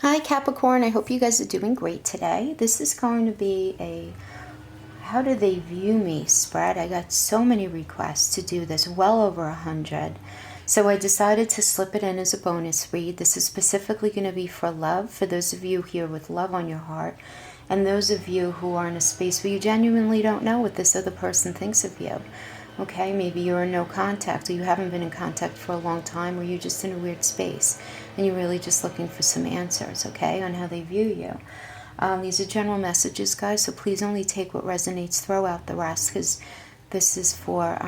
Hi Capricorn, I hope you guys are doing great today. This is going to be a how do they view me spread. I got so many requests to do this, well over 100. So I decided to slip it in as a bonus read. This is specifically going to be for love, for those of you here with love on your heart, and those of you who are in a space where you genuinely don't know what this other person thinks of you. Okay, maybe you're in no contact, or you haven't been in contact for a long time, or you're just in a weird space and you're really just looking for some answers, okay, on how they view you. These are general messages, guys, so please only take what resonates, throw out the rest, because this is for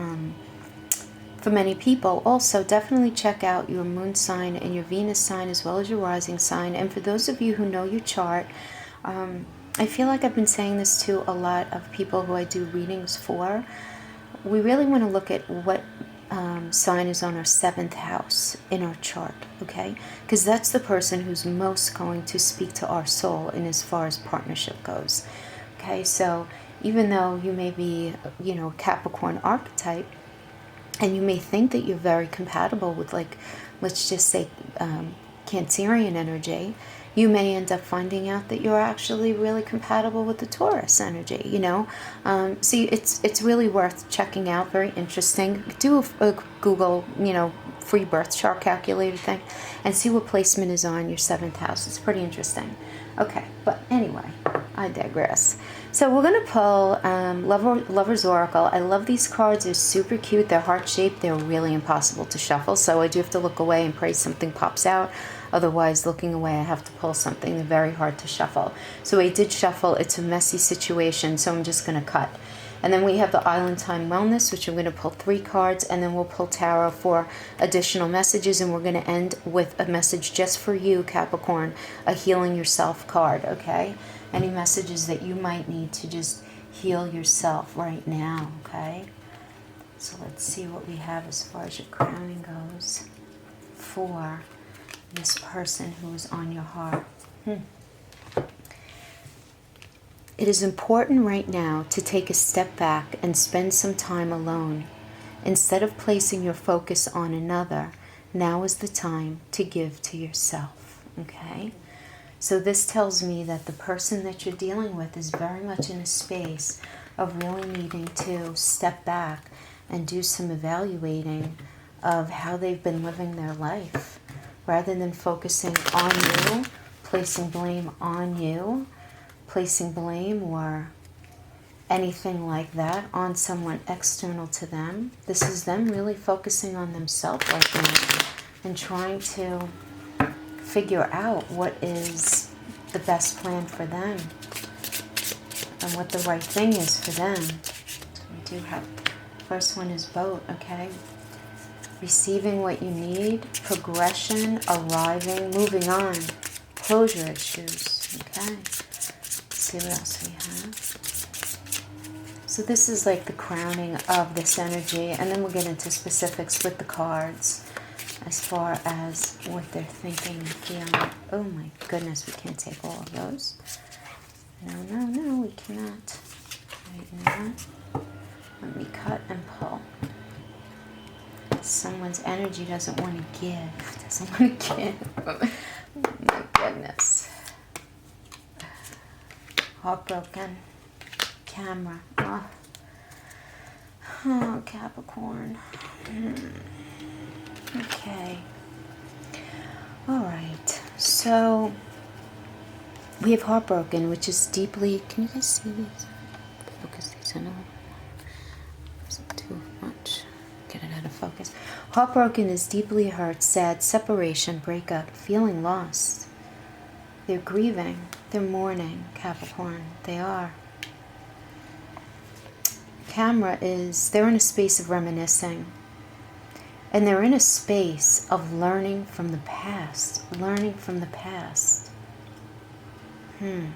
many people. Also, definitely check out your moon sign and your Venus sign as well as your rising sign. And for those of you who know your chart, I feel like I've been saying this to a lot of people who I do readings for. We really want to look at what sign is on our 7th house in our chart, okay? Because that's the person who's most going to speak to our soul in as far as partnership goes, okay? So even though you may be, Capricorn archetype, and you may think that you're very compatible with, like, let's just say Cancerian energy, you may end up finding out that you're actually really compatible with the Taurus energy, See, it's really worth checking out, very interesting. Do a Google, free birth chart calculator thing and see what placement is on your 7th house. It's pretty interesting. Okay, but anyway, I digress. So we're going to pull Lover's Oracle. I love these cards. They're super cute. They're heart-shaped. They're really impossible to shuffle, so I do have to look away and pray something pops out. Otherwise, looking away, I have to pull something. They're very hard to shuffle. So I did shuffle. It's a messy situation, so I'm just going to cut. And then we have the Island Time Wellness, which I'm going to pull 3 cards, and then we'll pull Tarot for additional messages, and we're going to end with a message just for you, Capricorn, a Healing Yourself card, okay? Any messages that you might need to just heal yourself right now, okay? So let's see what we have as far as your crowning goes for this person who is on your heart. It is important right now to take a step back and spend some time alone. Instead of placing your focus on another, now is the time to give to yourself, okay? So this tells me that the person that you're dealing with is very much in a space of really needing to step back and do some evaluating of how they've been living their life, rather than focusing on you, placing blame on you, placing blame or anything like that on someone external to them. This is them really focusing on themselves right now and trying to figure out what is the best plan for them and what the right thing is for them. So we do have, first one is boat, okay? Receiving what you need, progression, arriving, moving on, closure issues, okay? Let's see what else we have. So this is like the crowning of this energy, and then we'll get into specifics with the cards as far as what they're thinking and feeling. Oh my goodness, we can't take all of those. No, we cannot. Right now, let me cut and pull. Someone's energy doesn't want to give. Doesn't want to give. Oh my goodness. Heartbroken. Camera. Oh, Capricorn. Okay. All right. So we have heartbroken, which is deeply. Can you guys see these? Focus these in a little. Isn't too much. Get it out of focus. Heartbroken is deeply hurt, sad, separation, breakup, feeling lost. They're grieving. They're mourning. Capricorn. They are. Camera is. They're in a space of reminiscing. And they're in a space of learning from the past. Learning from the past. And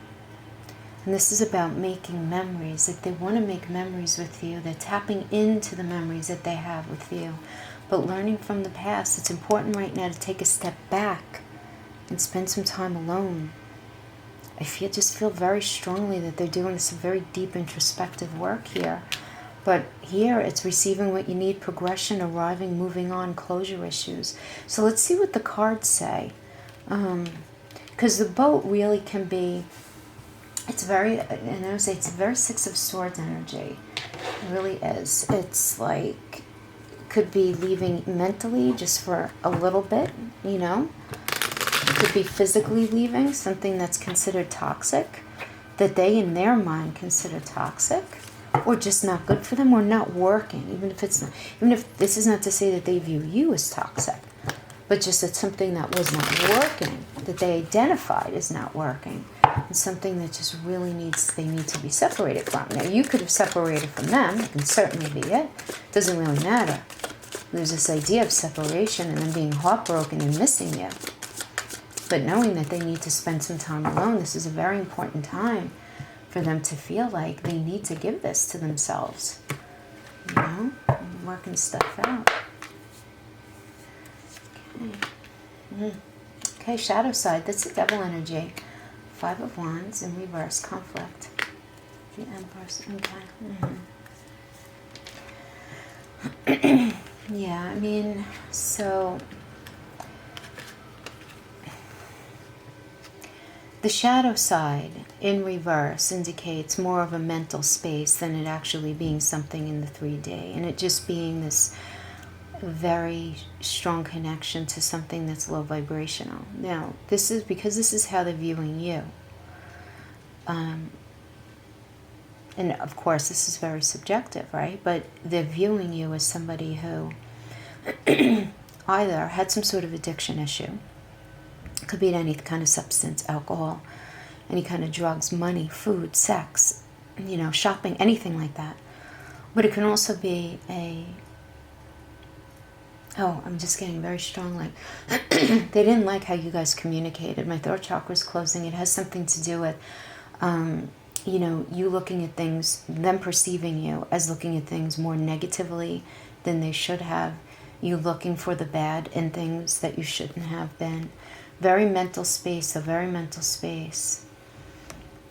this is about making memories. If they want to make memories with you, they're tapping into the memories that they have with you. But learning from the past, it's important right now to take a step back and spend some time alone. I just feel very strongly that they're doing some very deep introspective work here. But here it's receiving what you need, progression, arriving, moving on, closure issues. So let's see what the cards say. Because the boat really can be, it's very, and I would say it's a very Six of Swords energy. It really is. It's like, could be leaving mentally just for a little bit, you know. It could be physically leaving, something that's considered toxic, that they in their mind consider toxic, or just not good for them, or not working. Even if it's not, even if this is not to say that they view you as toxic, but just that something that was not working, that they identified as not working, and something that just really they need to be separated from. Now, you could have separated from them. It can certainly be it. Doesn't really matter. There's this idea of separation and them being heartbroken and missing you. But knowing that they need to spend some time alone, this is a very important time for them to feel like they need to give this to themselves. You know? And working stuff out. Okay. Okay, shadow side. That's the devil energy. Five of Wands in reverse, conflict. The Empress. Okay. Yeah, I mean, so the shadow side in reverse indicates more of a mental space than it actually being something in the 3D, and it just being this very strong connection to something that's low vibrational. Now, this is because this is how they're viewing you. And of course, this is very subjective, right? But they're viewing you as somebody who either had some sort of addiction issue. It could be any kind of substance, alcohol, any kind of drugs, money, food, sex, you know, shopping, anything like that. But it can also be I'm just getting very strong, like, they didn't like how you guys communicated. My throat chakra is closing. It has something to do with, you know, you looking at things, them perceiving you as looking at things more negatively than they should have. You looking for the bad in things that you shouldn't have been. Very mental space, a very mental space.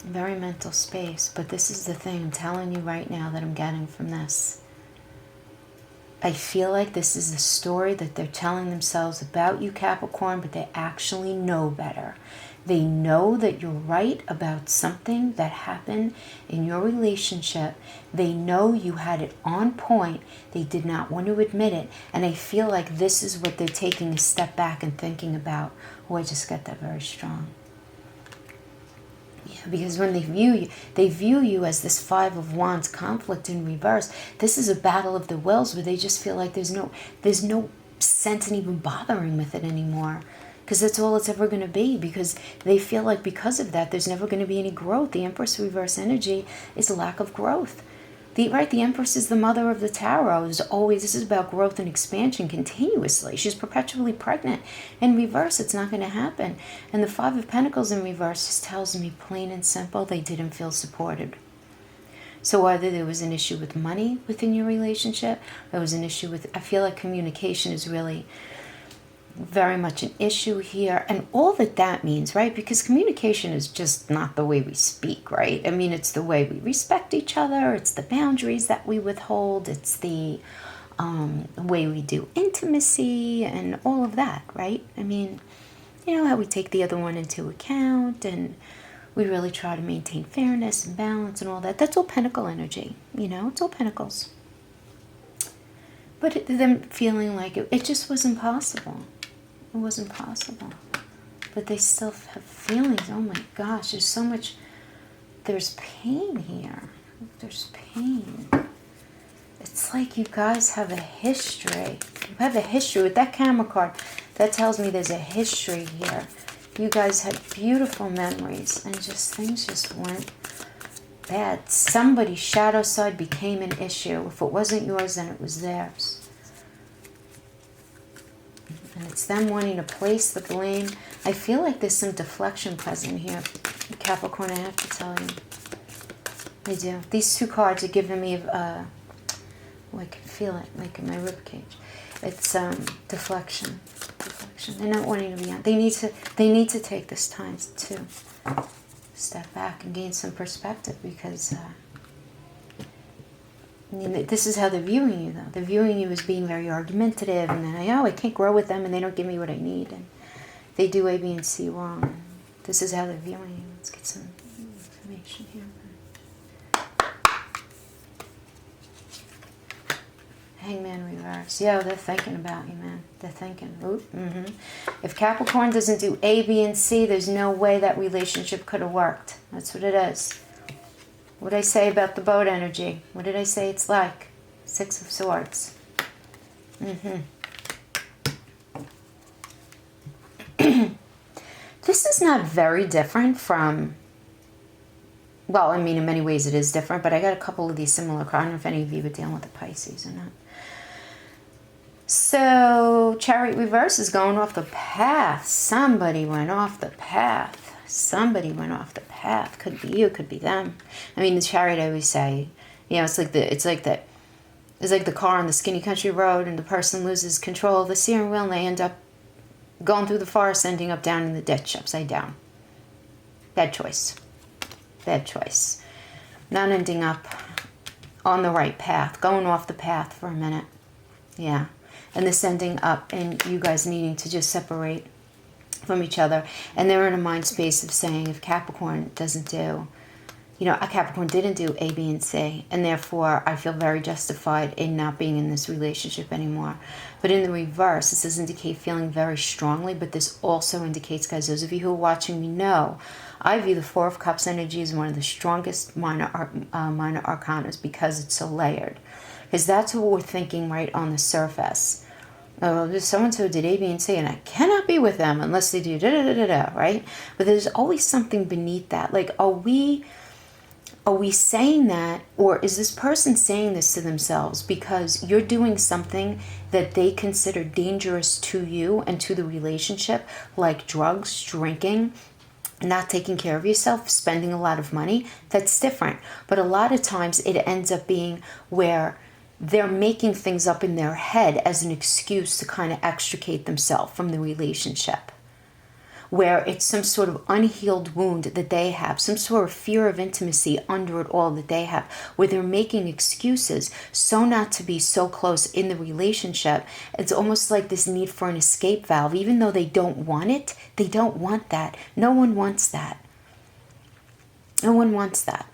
Very mental space. But this is the thing I'm telling you right now that I'm getting from this. I feel like this is a story that they're telling themselves about you, Capricorn, but they actually know better. They know that you're right about something that happened in your relationship. They know you had it on point. They did not want to admit it. And I feel like this is what they're taking a step back and thinking about. Oh, I just got that very strong. Yeah, because when they view you as this Five of Wands, conflict in reverse. This is a battle of the wills where they just feel like there's no sense in even bothering with it anymore. Because that's all it's ever going to be. Because they feel like because of that, there's never going to be any growth. The Empress reverse energy is a lack of growth. The Empress is the mother of the tarot. This is about growth and expansion continuously. She's perpetually pregnant. In reverse, it's not going to happen. And the Five of Pentacles in reverse just tells me plain and simple, they didn't feel supported. So either there was an issue with money within your relationship, there was an issue with, I feel like communication is really very much an issue here, and all that means, right? Because communication is just not the way we speak, right? I mean, it's the way we respect each other, it's the boundaries that we withhold, it's the way we do intimacy and all of that, right? I mean, you know, how we take the other one into account, and we really try to maintain fairness and balance and all that. That's all Pentacle energy, you know, it's all Pentacles. But them feeling like it just wasn't possible. It wasn't possible. But they still have feelings. Oh my gosh, there's so much. There's pain here. There's pain. It's like you guys have a history. You have a history with that camera card. That tells me there's a history here. You guys had beautiful memories, and just things just went bad. Somebody's shadow side became an issue. If it wasn't yours, then it was theirs. And it's them wanting to place the blame. I feel like there's some deflection present here, Capricorn, I have to tell you. I do. These two cards are giving me, I can feel it, like in my ribcage. It's deflection. Deflection. They're not wanting to be on. They need to take this time to step back and gain some perspective, because this is how they're viewing you, though. They're viewing you as being very argumentative, and then I can't grow with them, and they don't give me what I need, and they do A, B, and C wrong. This is how they're viewing you. Let's get some information here. Hangman reverse. Yo, they're thinking about you, man. They're thinking. If Capricorn doesn't do A, B, and C, there's no way that relationship could have worked. That's what it is. What did I say about the boat energy? What did I say it's like? Six of Swords. This is not very different from... Well, I mean, in many ways it is different, but I got a couple of these similar cards. I don't know if any of you were dealing with the Pisces or not. So, Chariot reverse is going off the path. Somebody went off the path. Somebody went off the path. Could be you, could be them. I mean, the Chariot, I always say, you know, it's like the car on the skinny country road, and the person loses control of the steering wheel, and they end up going through the forest, ending up down in the ditch, upside down. Bad choice. Bad choice. Not ending up on the right path, going off the path for a minute. Yeah. And this ending up and you guys needing to just separate from each other. And they're in a mind space of saying, if Capricorn doesn't do, you know, a Capricorn didn't do A, B, and C, and therefore I feel very justified in not being in this relationship anymore. But in the reverse, this does indicate feeling very strongly, but this also indicates, guys, those of you who are watching me know, I view the Four of Cups energy as one of the strongest minor arcanas because it's so layered. Because that's what we're thinking right on the surface. Oh, so-and-so did A, B, and C, and I cannot be with them unless they do da-da-da-da-da, right? But there's always something beneath that. Like, are we saying that, or is this person saying this to themselves because you're doing something that they consider dangerous to you and to the relationship, like drugs, drinking, not taking care of yourself, spending a lot of money? That's different. But a lot of times it ends up being where they're making things up in their head as an excuse to kind of extricate themselves from the relationship, where it's some sort of unhealed wound that they have, some sort of fear of intimacy under it all that they have, where they're making excuses so not to be so close in the relationship. It's almost like this need for an escape valve. Even though they don't want it, they don't want that. No one wants that. No one wants that.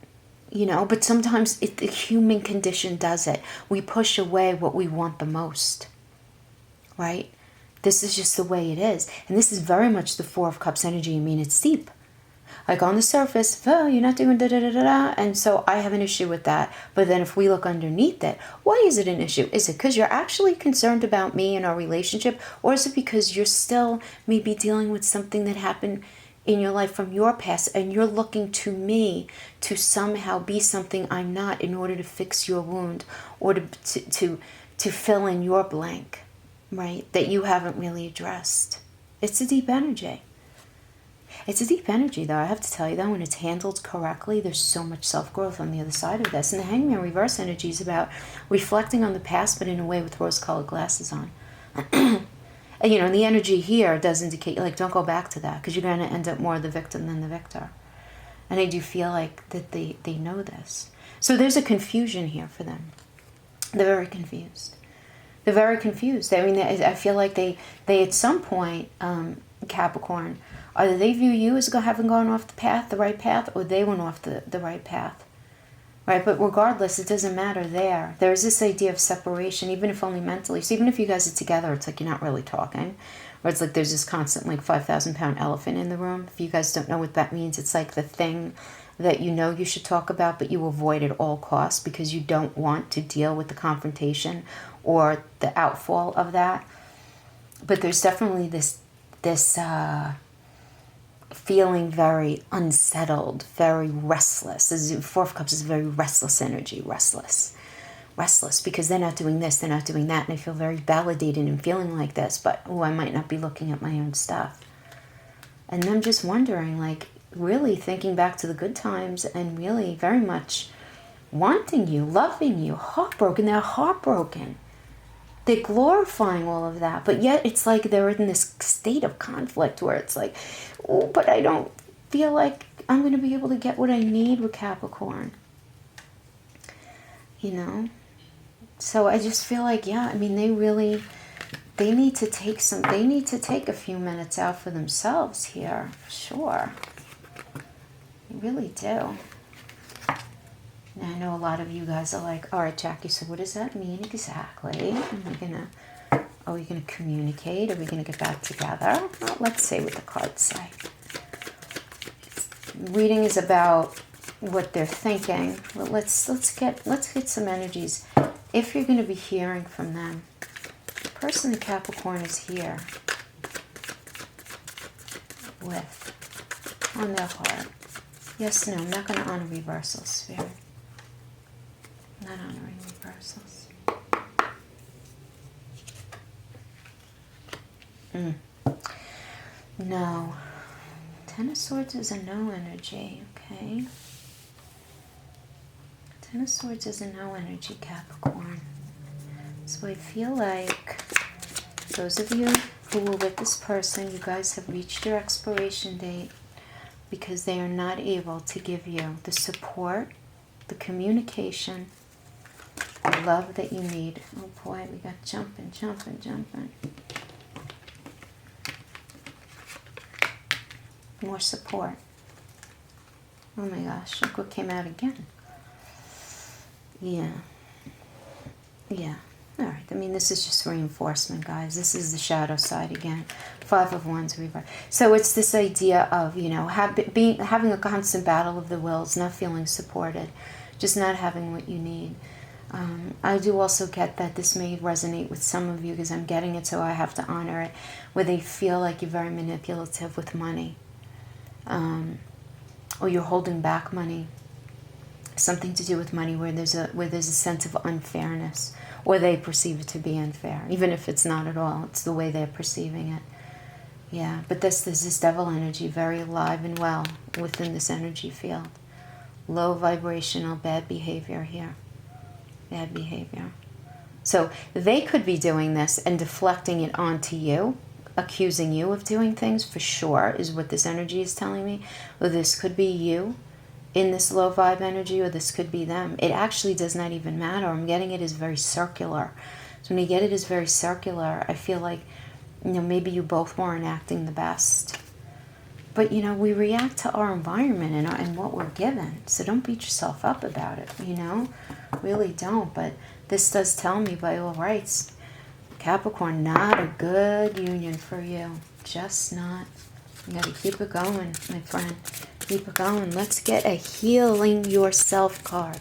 You know, but sometimes the human condition does it. We push away what we want the most, right? This is just the way it is. And this is very much the Four of Cups energy. I mean, it's deep. Like on the surface, oh, you're not doing da-da-da-da-da. And so I have an issue with that. But then if we look underneath it, why is it an issue? Is it because you're actually concerned about me and our relationship? Or is it because you're still maybe dealing with something that happened in your life from your past, and you're looking to me to somehow be something I'm not in order to fix your wound or to fill in your blank, right, that you haven't really addressed? It's a deep energy. It's a deep energy, though. I have to tell you, though, when it's handled correctly, there's so much self-growth on the other side of this. And the Hangman reverse energy is about reflecting on the past, but in a way with rose-colored glasses on. You know, the energy here does indicate, like, don't go back to that, because you're going to end up more the victim than the victor. And I do feel like that they know this. So there's a confusion here for them. They're very confused. They're very confused. I mean, I feel like they at some point, Capricorn, either they view you as having gone off the path, the right path, or they went off the right path. Right, but regardless, it doesn't matter there. There's this idea of separation, even if only mentally. So even if you guys are together, it's like you're not really talking. Or it's like there's this constant, like, 5,000-pound elephant in the room. If you guys don't know what that means, it's like the thing that you know you should talk about, but you avoid at all costs because you don't want to deal with the confrontation or the outfall of that. But there's definitely this feeling very unsettled, very restless. Four of Cups is a very restless energy, restless, because they're not doing this, they're not doing that, and I feel very validated in feeling like this, but, oh, I might not be looking at my own stuff. And I'm just wondering, like, really thinking back to the good times and really very much wanting you, loving you, heartbroken. They're heartbroken. They're glorifying all of that, but yet it's like they're in this state of conflict where it's like, oh, but I don't feel like I'm going to be able to get what I need with Capricorn. You know? So I just feel like, yeah, I mean, they need to take a few minutes out for themselves here, for sure. They really do. And I know a lot of you guys are like, all right, Jackie, so what does that mean exactly? Are we gonna communicate? Are we gonna get back together? Well, let's see what the cards say. Reading is about what they're thinking. Well, let's get some energies. If you're gonna be hearing from them, the person in Capricorn is here with on their heart. Yes, no, I'm not gonna honor reversals, Spirit. Not honoring reversals. No. Ten of Swords is a no energy, okay? Ten of Swords is a no energy, Capricorn. So I feel like those of you who were with this person, you guys have reached your expiration date because they are not able to give you the support, the communication, the love that you need. Oh boy, we got jumping. More support. Oh my gosh, look what came out again. Yeah. All right, I mean, this is just reinforcement, guys. This is the shadow side again. Five of Wands reverse. So it's this idea of, you know, having a constant battle of the wills, not feeling supported, just not having what you need. I do also get that this may resonate with some of you because I'm getting it, so I have to honor it, where they feel like you're very manipulative with money. Or you're holding back money. Something to do with money where there's a sense of unfairness, or they perceive it to be unfair, even if it's not at all. It's the way they're perceiving it. Yeah, but there's this devil energy very alive and well within this energy field. Low vibrational, bad behavior here. Bad behavior. So they could be doing this and deflecting it onto you, accusing you of doing things, for sure, is what this energy is telling me. Or this could be you in this low vibe energy, or this could be them. It actually does not even matter. I'm getting it as very circular. So when you get it as very circular, I feel like, you know, maybe you both weren't acting the best. But, you know, we react to our environment and what we're given. So don't beat yourself up about it, you know? Really don't. But this does tell me, by all rights, Capricorn, not a good union for you. Just not. You got to keep it going, my friend. Keep it going. Let's get a healing yourself card.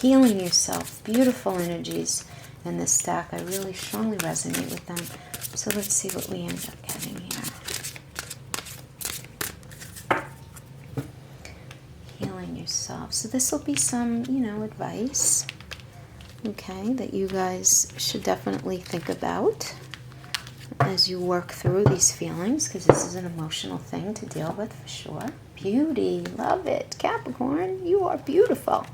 Healing yourself. Beautiful energies in this stack. I really strongly resonate with them. So let's see what we end up getting here. Healing yourself. So this will be some, you know, advice, okay, that you guys should definitely think about as you work through these feelings, because this is an emotional thing to deal with for sure. Beauty, love it. Capricorn, you are beautiful.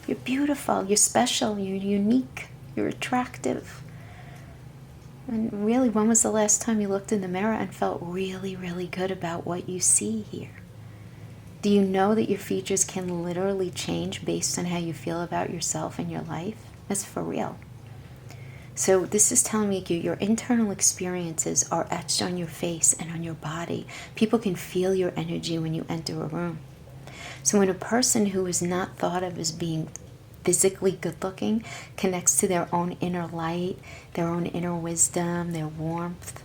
You're beautiful, you're special, you're unique, you're attractive. And really, when was the last time you looked in the mirror and felt really, really good about what you see here? Do you know that your features can literally change based on how you feel about yourself and your life? That's for real. So this is telling me your internal experiences are etched on your face and on your body. People can feel your energy when you enter a room. So when a person who is not thought of as being physically good looking connects to their own inner light, their own inner wisdom, their warmth,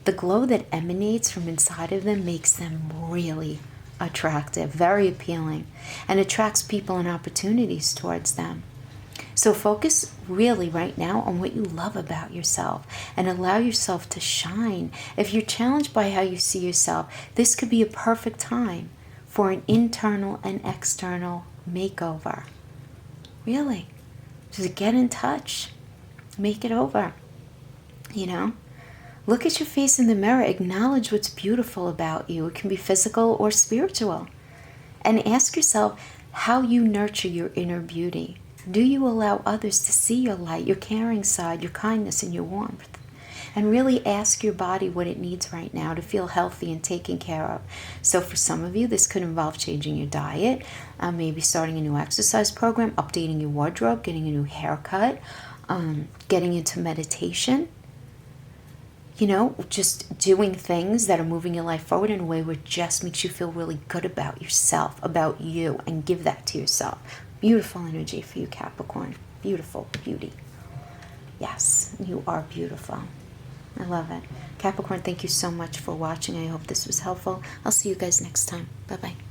the glow that emanates from inside of them makes them really attractive, very appealing, and attracts people and opportunities towards them. So focus really right now on what you love about yourself and allow yourself to shine. If you're challenged by how you see yourself, this could be a perfect time for an internal and external makeover. Really. Just get in touch. Make it over. You know? Look at your face in the mirror. Acknowledge what's beautiful about you. It can be physical or spiritual. And ask yourself how you nurture your inner beauty. Do you allow others to see your light, your caring side, your kindness, and your warmth? And really ask your body what it needs right now to feel healthy and taken care of. So for some of you, this could involve changing your diet, maybe starting a new exercise program, updating your wardrobe, getting a new haircut, getting into meditation. you know, just doing things that are moving your life forward in a way where it just makes you feel really good about yourself, about you, and give that to yourself. Beautiful energy for you, Capricorn. Beautiful beauty. Yes, you are beautiful. I love it. Capricorn, thank you so much for watching. I hope this was helpful. I'll see you guys next time. Bye-bye.